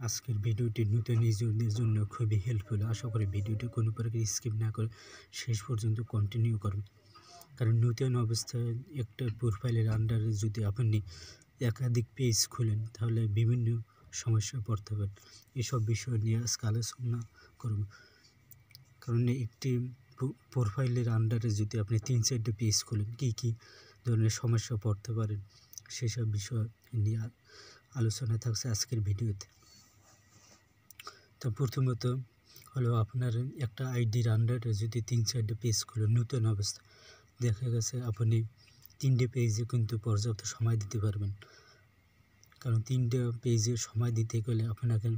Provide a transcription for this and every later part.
আজকের ভিডিওটি নতুন ইউজারদের জন্য খুবই হেল্পফুল। আশা করি ভিডিওটি কোনো প্রকার স্কিপ না করে শেষ পর্যন্ত কন্টিনিউ করুন। কারণ নতুন অবস্থায় একটা প্রোফাইলের আন্ডারে যদি আপনি একাধিক পেজ খুলেন তাহলে বিভিন্ন সমস্যায় পড়তে পারেন। এসব বিষয় নিয়ে আজকে আলোচনা করব। কারণ একটি প্রোফাইলের আন্ডারে যদি আপনি 3-4টি পেজ খুলেন কী ধরনের সমস্যা পড়তে পারেন সেসব বিষয় নিয়ে আলোচনা থাকছে আজকের ভিডিওতে। তো প্রথমত হলো আপনার একটা আইডির আন্ডারে যদি 3-4টি পেজ খুলেন নতুন অবস্থা, দেখা গেছে আপনি 3টে পেজে কিন্তু পর্যাপ্ত সময় দিতে পারবেন। কারণ 3টে পেজে সময় দিতে গেলে আপনাকে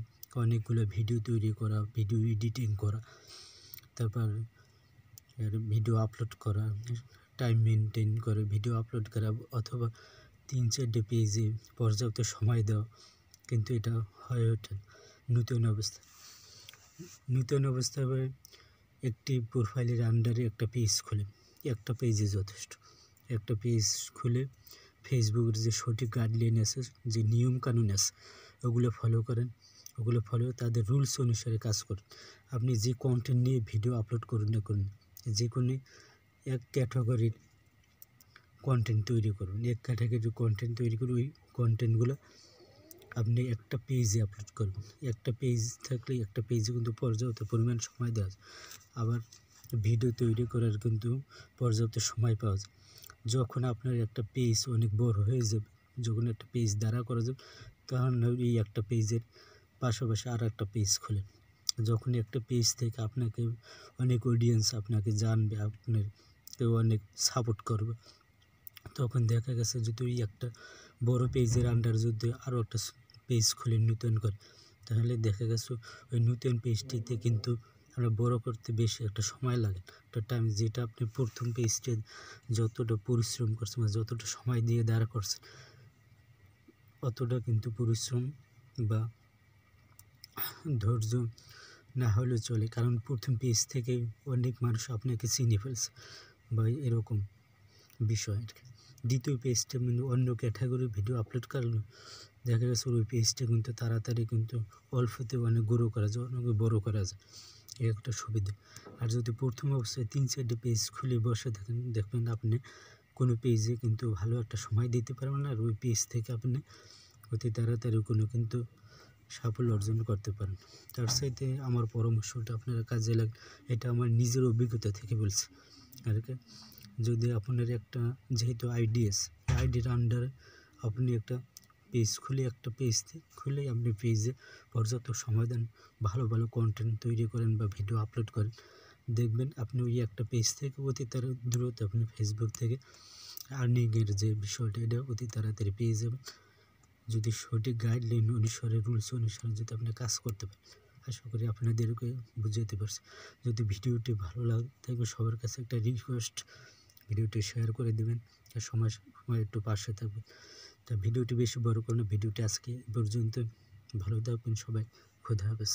অনেকগুলো ভিডিও তৈরি করা, ভিডিও এডিটিং করা, তারপর ভিডিও আপলোড করা, টাইম মেনটেন করে ভিডিও আপলোড করা, অথবা 3-4টে পেজে পর্যাপ্ত সময় দেওয়া, কিন্তু এটা হয়ে ওঠে নতুন অবস্থায় একটি প্রোফাইলের আন্ডারে একটা পেজ খুলে, একটা পেজে যথেষ্ট। একটা পেজ খুলে ফেসবুকের যে সঠিক গাইডলাইন আছে, যে নিয়মকানুন আছে, ওগুলো ফলো করেন। ওগুলো ফলো তাদের রুলস অনুসারে কাজ করেন। আপনি যে কন্টেন্ট নিয়ে ভিডিও আপলোড করুন না করুন, যে কোনো এক ক্যাটাগরির কন্টেন্ট তৈরি করুন। এক ক্যাটাগরির কন্টেন্ট তৈরি করে ওই কন্টেন্টগুলো আপনি একটা পেজে আপলোড করবেন। একটা পেজ থাকলে একটা পেজে কিন্তু পর্যাপ্ত পরিমাণ সময় দেওয়া যায়। আবার ভিডিও তৈরি করার কিন্তু পর্যাপ্ত সময় পাওয়া যায়। যখন আপনার একটা পেজ অনেক বড় হয়ে যাবে, যখন একটা পেজ দ্বারা করা যাবে, তখন এই একটা পেজের পাশাপাশি আর একটা পেজ খোলেন। যখন একটা পেজ থেকে আপনাকে অনেক অডিয়েন্স আপনাকে জানবে, আপনার কেউ অনেক সাপোর্ট করবে, তখন দেখা গেছে যদি ওই একটা বড় পেজের আন্ডার যদি আরও একটা পেজ খুলে নতুন করে, তাহলে দেখা গেছে ওই নতুন পেজটিতে কিন্তু আমরা বড় করতে বেশি একটা সময় লাগে, একটা টাইম, যেটা আপনি প্রথম পেজটি যতটা পরিশ্রম করছেন বা যতটা সময় দিয়ে দাঁড়া করছেন, অতটা কিন্তু পরিশ্রম বা ধৈর্য না হলে চলে। কারণ প্রথম পেজ থেকে অনেক মানুষ আপনাকে চিনে ফেলছে বা এরকম বিষয় আর কি। দ্বিতীয় পেজটা কিন্তু অন্য ক্যাটাগরির ভিডিও আপলোড করলে দেখা গেছে ওই পেজটা কিন্তু তাড়াতাড়ি কিন্তু অল্পতে অনেক গ্রো করা যায়, অনেক বড়ো করা যায়, এই একটা সুবিধা। আর যদি প্রথম অবস্থায় 3-4টে পেজ খুলে বসে থাকেন, দেখবেন আপনি কোনো পেজে কিন্তু ভালো একটা সময় দিতে পারবেন না, আর ওই পেজ থেকে আপনি অতি তাড়াতাড়ি কিন্তু সাফল্য অর্জন করতে পারেন। তার সাথে আমার পরামর্শটা আপনারা কাজে লাগে, এটা আমার নিজের অভিজ্ঞতা থেকে বলছি আর কি। যদি আপনার একটা যেহেতু আইডির আন্ডারে আপনি একটা পেজ খুলে, একটা পেজ খুলে আপনি পেজে পর্যাপ্ত সময় দেন, ভালো কন্টেন্ট তৈরি করেন বা ভিডিও আপলোড করেন, দেখবেন আপনি ওই একটা পেজ থেকে অতি দ্রুত আপনি ফেসবুক থেকে আর্নিংয়ের যে বিষয়টা, এটা অতি তাড়াতাড়ি পেয়ে যাবেন, যদি সঠিক গাইডলাইন অনুসারে, রুলস অনুসারে যদি আপনি কাজ করতে পারেন। আশা করি আপনাদেরকে বুঝাতে পারছি। যদি ভিডিওটি ভালো লাগে থাকবে, সবার কাছে একটা রিকোয়েস্ট, ভিডিওটি শেয়ার করে দেবেন, আর সময় একটু পাশে থাকবে। তা ভিডিওটি বেশি বড় করুন না, ভিডিওটি আজকে পর্যন্ত। ভালো থাকবেন সবাই, খোদা হাফেজ।